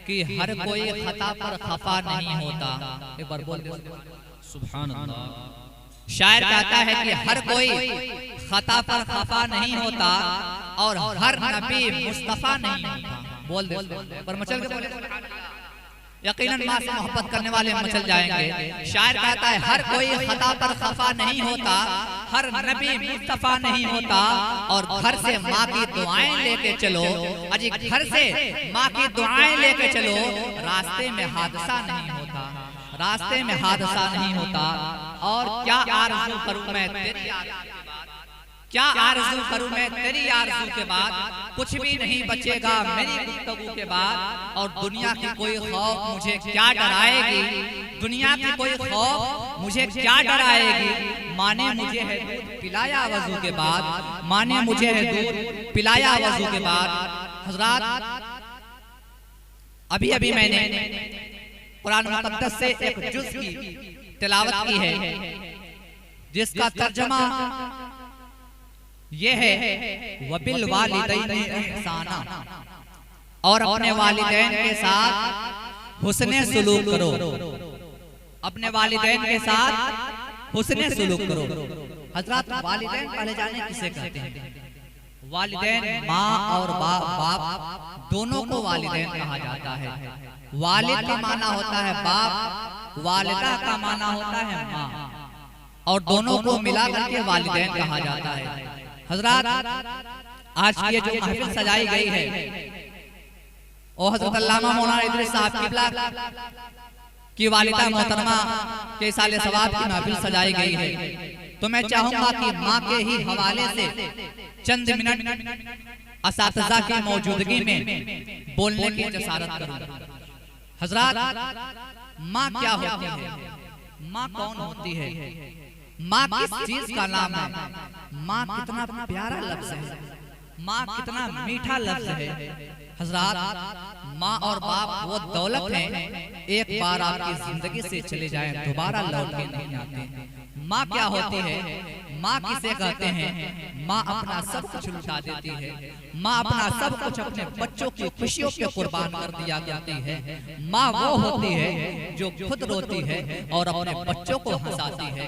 कि हर कोई खता पर खफा नहीं होता। एक बार बोल सुभान अल्लाह। शायर कहता है कि हर कोई खता पर खफा नहीं होता और हर नबी मुस्तफा नहीं होता। बोल दे पर मचल के बोले यकीनन माँ से मोहब्बत करने वाले मचल जाएंगे। शायर कहता है हर कोई खता पर खफा नहीं होता, हर नबी मुस्तफा नहीं होता और घर से माँ की दुआएं लेके चलो, अजी घर से माँ की दुआएं लेके चलो, रास्ते में हादसा नहीं होता, रास्ते में हादसा नहीं होता। और क्या आरज़ू करूं मैं तेरी क्या आरज़ू करूं मैं तेरी आरज़ू के बाद, कुछ भी नहीं बचेगा मेरी गुफ्तगू के बाद। और दुनिया की कोई खौफ मुझे क्या डराएगी, दुनिया की कोई खौफ मुझे क्या डराएगी। माँ ने मुझे है दूध पिलाया वज़ू के बाद, माँ ने मुझे है दूध पिलाया वज़ू के बाद। हज़रात अभी अभी मैंने कुरान मुक़द्दस से एक जुज़ की तिलावत की है जिसका तर्जुमा ये है वबिल वालिदैनि इहसाना, और अपने वालिदैन के साथ हुस्ने सुलूक करो, अपने वालिदैन के साथ हुस्ने सुलूक करो। हजरत वालिदैन पहले जाने किसे कहते हैं? वालिदैन माँ और बाप दोनों को वालिदैन कहा जाता है। वालिद का माना होता है बाप, वालिदा का माना होता है माँ, और दोनों को मिलाकर के वालिदैन कहा जाता है। हजरत आज की जो महफिल सजाई गई है वो हजरत अल्लामा मौलाना इदरीस साहब किबला की वालिदा मोहतरमा के साले सवाब की महफिल सजाई गई है। तो मैं चाहूंगा कि माँ के ही हवाले से चंद मिनट असातिज़ा की मौजूदगी में बोलने की जसारत करूं। हजरत माँ क्या होती है, माँ कौन होती है, माँ किस चीज का नाम है, माँ कितना प्यारा लफ्ज है, माँ कितना मीठा लफ्ज है। हजरत माँ और बाप वो दौलत है, एक बार आपकी जिंदगी से चले जाएं दोबारा लौट के नहीं आते। माँ क्या होती है, माँ किसे कहते हैं? माँ अपना सब कुछ लुटा देती है, माँ अपना सब कुछ अपने बच्चों की खुशियों पे कुर्बान कर दिया करती है। माँ वो होती है जो खुद रोती है और अपने बच्चों को हंसाती है।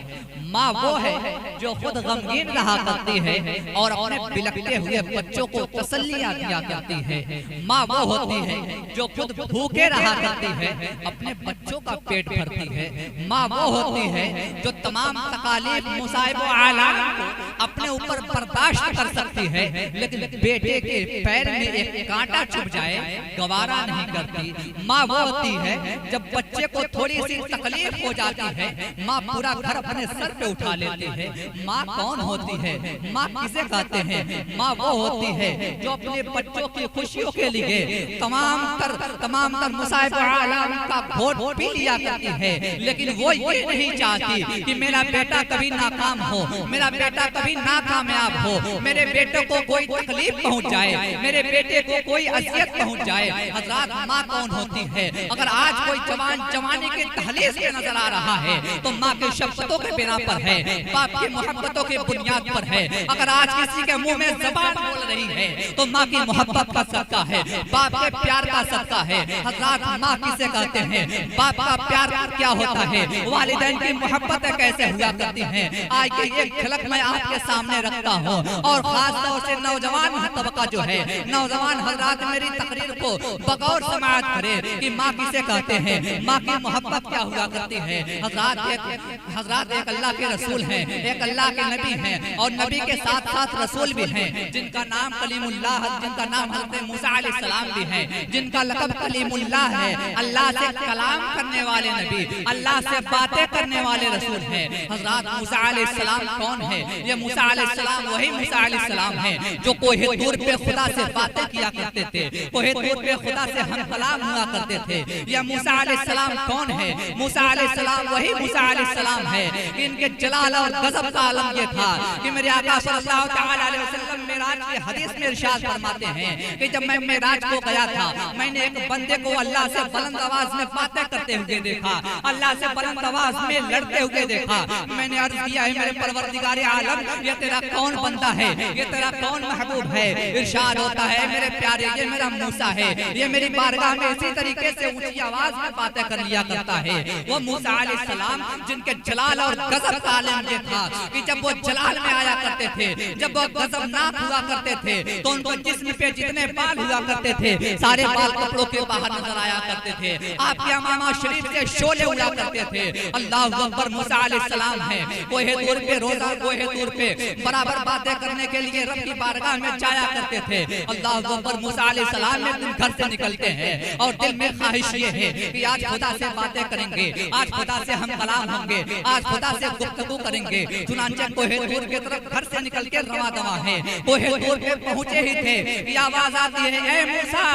माँ वो है जो खुद गमगीन रहा करती है और अपने बिलखते हुए बच्चों को तसल्लियाँ दिया करती है। माँ वो होती है जो खुद भूखे रहा करती है, अपने बच्चों का पेट भरती है। माँ वो होती है जो तमाम तकालीफ मुसाइब आलाम को अपने ऊपर बर्दाश्त कर सकती है, लेकिन बेटे के पैर में एक कांटा चुभ जाए गवारा नहीं करती। माँ वो होती है जब बच्चे को थोड़ी सी तकलीफ हो जाती है, माँ पूरा घर अपने सर पे उठा लेती है। माँ कौन होती है, माँ किसे कहते हैं? माँ वो होती है जो अपने बच्चों की खुशियों के लिए तमाम तर मुसाइब आलाम का घोट पी लिया करती है, लेकिन वो ये नहीं चाहती कि मेरा बेटा कभी नाकाम हो, मेरा बेटा कभी नाकामयाब हो, मेरे बेटे को कोई तकलीफ पहुंच जाए, मेरे बेटे को कोई अज़ियत पहुंच जाए। हज़रात माँ कौन होती है? अगर आज कोई जवान जवानी के दहलीज पे नजर आ रहा है तो माँ के शफ़क़तों के बिना पर है, बाप की मोहब्बतों के बुनियाद पर है। अगर आज किसी के मुंह में ज़बान बोल रही है तो माँ की मोहब्बत का सदका है, बाप के प्यार का सदका है। हज़रात माँ किसे कहते हैं? बाप का प्यार क्या होता है, वालिदैन की मोहब्बत कैसे हुआ करती है, आज की एक झलक मैं आपके सामने रखता हूँ। और खास तौर से नौजवान तबका जो है, नौजवान हजरात मेरी तकरीर को बगौर समाअत करे कि माँ किसे कहते हैं, माँ की मोहब्बत क्या हुआ करती है। हजरात एक अल्लाह के रसूल हैं, एक अल्लाह के नबी हैं, और नबी के साथ साथ रसूल भी हैं जिनका नाम कलीमुल्लाह, जिनका नाम हज़रत मूसा अलैहिस्सलाम भी है, जिनका लक़ब कलीमुल्लाह है। अल्लाह से कलाम करने वाले नबी, अल्लाह से बातें करने वाले रसूल हैं। हजरत मूसा अलैहिस्सलाम कौन है? ये मूसा अलैहिस्सलाम वही मूसा अलैहिस्सलाम हैं जो कोहे तूर पे खुदा से बातें किया करते थे, कोहे तूर पे खुदा से हम कलाम हुआ करते थे। ये मूसा अलैहिस्सलाम कौन है? मूसा अलैहिस्सलाम वही मूसा अलैहिस्सलाम है। इनके जलाल और गज़ब का आलम ये था कि मेरे आका सल्लल्लाहु तआला अलैहि वसल्लम मेराज की हदीस में इरशाद फरमाते हैं कि जब मैं मेराज को गया था, मैंने एक बंदे को अल्लाह से बुलंद आवाज में बातें करते हुए देखा, अल्लाह से बुलंद आवाज में लड़ते हुए देखा। मैंने अर्ज किया है मेरे परवरदिगार परवरदिगार आलम ये तेरा कौन बंदा है, ये तेरा कौन महबूब है। इरशाद होता है मेरे प्यारे ये मेरा मूसा है, ये मेरी बारगाह में इसी तरीके से ऊंची आवाज में बातें कर लिया करता है। वो मूसा अलैहिस्सलाम जिनके जलाल और गजब का आलम ये था कि जब वो जलाल में आया करते थे, जब वो गजबनाक हुआ करते थे तो उनको जिस्म पे जितने बाल हुआ करते थे सारे बाल कपड़ों के बाहर नजर आया करते थे। आपके अमामा शरीफ से शोले उड़ा करते थे। अल्लाह अकबर। मूसा अलैहिस्सलाम है कोहे दूर पे रोजा कोहे दूर पे बराबर बातें करने के लिए रब की बारगाह में जाया करते थे। अल्लाह अकबर। मूसा अलैहिस्सलाम में दिन घर से निकलते हैं और दिल में ख्वाहिश ये है कि आज खुदा से बातें करेंगे, आज खुदा से हम कलाम होंगे, आज खुदा से गुफ्तगू करेंगे। चुनांचे कोहे दूर की तरफ घर से निकल के रवा दवा है। कोहे दूर पे पहुंचे ही थे कि आवाज आती है, ए मूसा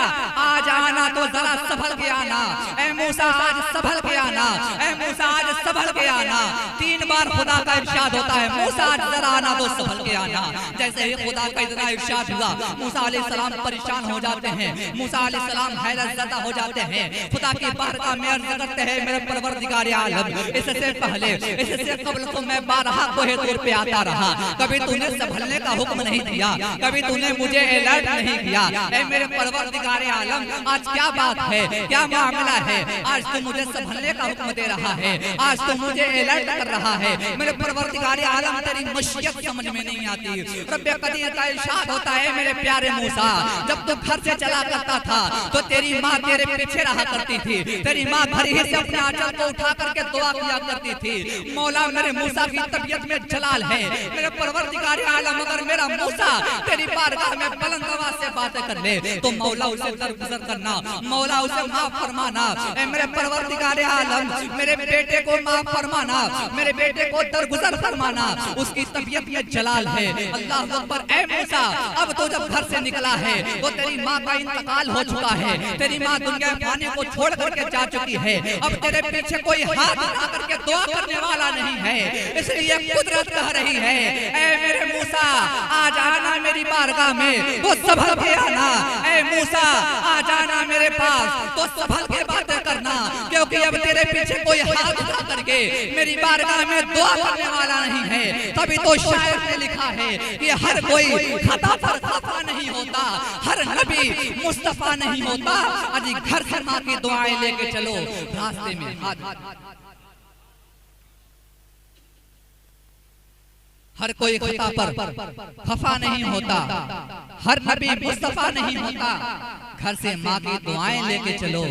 आज आना तो जरा संभल के आना, ए मूसा आज संभल के आना, ए मूसा आज संभल के आना। 3 बार खुदा का इरशाद होता है मूसा आज जरा आना तो संभल के आना। जैसे ही खुदा का इतना इरशाद हुआ मूसा अलैहिस्सलाम परेशान हो जाते हैं, मूसा अलैहिस्सलाम हैरत ज़दा हो जाते हैं। खुदा की बारगाह में अर्ज़ करते हैं मेरे परवरदिगार आलम इससे पहले इससे कबल तो मैं बारहा कोहे दूर पे आता रहा, कभी तूने संभलने का हुक्म नहीं दिया, कभी तूने मुझे अलर्ट नहीं किया। ऐ मेरे परवरदिगार आलम आज क्या बात है, क्या मामला है, आज तू मुझे संभलने का हुक्म दे रहा है, आज तू मुझे अलर्ट कर रहा है। मेरे परवरदिगार आलम तेरी मशीयत समझ में नहीं आती। रब्बे कदीर का इरशाद होता है मेरे प्यारे मूसा जब तू घर से चला करता था तो तेरी माँ तेरे पीछे रहा करती थी, तेरी माँ घर ही से अपने आंचल को उठा करके दुआ किया करती थी। मौला मेरे मूसा की तबीयत में जलाल है, मेरे परवरदिगार आलम अगर मेरा मूसा तेरी बारगाह में बुलंद आवाज से बातें कर ले तो मौला उसे दरगुजर करना, मौला उसे माफ फरमाना। ऐ मेरे परवरदिगार आलम मेरे बेटे को माफ फरमाना, मेरे बेटे को दरगुजर फरमाना, उसकी तबीयत में जलाल है। अल्लाह अकबर। ऐ मूसा अब तो जब घर से निकला है वो तेरी माँ का इंतकाल हो चुका है, तेरी माँ दुनिया पानी को छोड़ करके जा चुकी है, अब तेरे पीछे कोई हाथ उठा करके दुआ करने वाला नहीं है, इसलिए कुदरत कह रही है ऐ मेरे मूसा आज आना मेरी बारगाह में तो संभल के आना, ऐ मूसा आज आना मेरे पास तो संभल के बातें करना, क्योंकि अब तेरे पीछे कोई हाथ उठा करके मेरी बारगाह में दुआ करने वाला नहीं है। तभी तो शायर ने लिखा है कि हर कोई खता पर खफा नहीं होता, हर नबी मुस्तफा नहीं होता। आज घर से माँ की दुआएं लेके चलो रास्ते में हर कोई खता पर खफा नहीं होता, हर नबी मुस्तफा नहीं होता। घर से माँ की दुआएं लेके चलो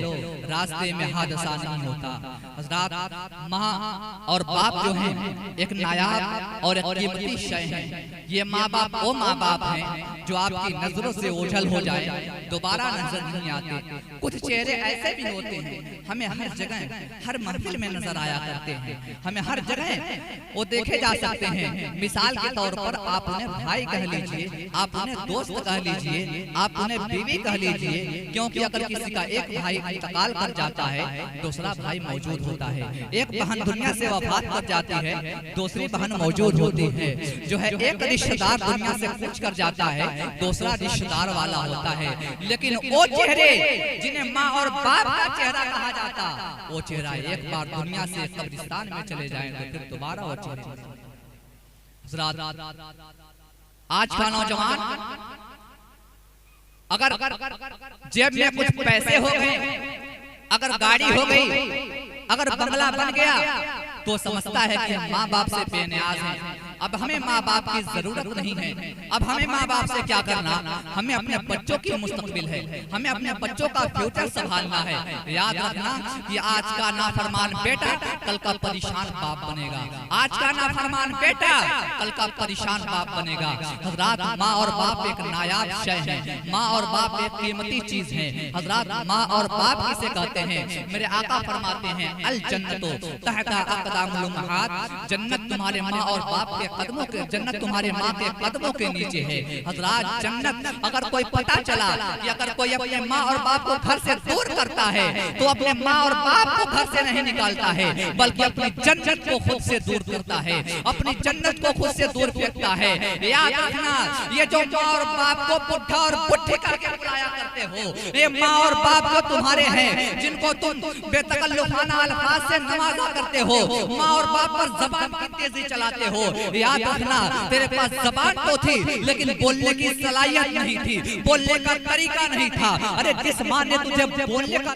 रास्ते में हादसा नहीं होता। हज़रात माँ और बाप जो हैं एक नायाब और एक कीमती शय हैं। ये माँ बाप वो माँ बाप हैं जो आपकी नजरों से ओझल हो जाए दोबारा नजर नहीं आते। कुछ चेहरे ऐसे भी होते हैं हमें हर जगह हर महफिल में नजर आया करते हैं, हमें हर जगह वो देखे जा सकते हैं। मिसाल के तौर पर आप उन्हें भाई कह लीजिए, आप उन्हें दोस्त कह लीजिए, आप उन्हें बीवी कह लीजिए, क्योंकि अगर किसी का एक भाई इंतकाल कर जाता है दूसरा भाई मौजूद होता है, एक बहन दुनिया से वफात कर जाती है दूसरी बहन मौजूद होती है, जो है एक रिश्तेदार दुनिया से कूच कर जाता है दूसरा रिश्तेदार वाला होता है। लेकिन वो चेहरे जिन्हें माँ और बाप का चेहरा कहा जाता, वो चेहरा एक बार दुनिया से कब्रिस्तान में चले जाए तो फिर दोबारा वो चेहरे। आज का नौजवान अगर जेब में कुछ पैसे हो गए, अगर गाड़ी हो गई, अगर बंगला बन गया तो समझता है कि हम माँ बाप से बेनियाज हैं, अब हमें माँ बाप की जरूरत नहीं है। अब हमें माँ बाप से क्या करना, हमें अपने बच्चों की मुस्तकबिल है, हमें अपने बच्चों का फ्यूचर संभालना है। याद रखना कि आज का नाफरमान बेटा कल का परेशान बाप बनेगा, आज का नाफरमान बेटा कल का परेशान बाप बनेगा। हजरात माँ और बाप एक नायाब शय है, माँ और बाप एक कीमती चीज है। हजरात माँ और बाप किसे कहते हैं? मेरे आका फरमाते हैं अल जन्नतो तहता अक़दामुल उम्महात, जन्नत तुम्हारे माँ और बाप के कदमों के, जन्नत तुम्हारे माँ के कदमों के नीचे है। हजरात जन्नत अगर कोई पता चला कि अगर कोई अपने माँ और बाप को घर से दूर करता है तो अपने माँ और बाप को घर से नहीं निकालता है बल्कि अपनी जन्नत को खुद से दूर करता है, अपनी जन्नत को खुद से दूर फेंकता है। याद रखना ये जो माँ और बाप को पुट्ठा और पुट्ठी करके बुलाया करते हो, ये माँ और बाप जो तुम्हारे हैं जिनको तुम बेतकल्लुफाना अल्फाज से नवाजा करते हो, माँ और बाप पर ज़बान की तेजी चलाते हो, याद रखना, तेरे पास ज़बान तो थी लेकिन बोलने की सलाहियत नहीं थी, बोलने का तरीका नहीं था। अरे जिस माँ ने तुझे बोलने का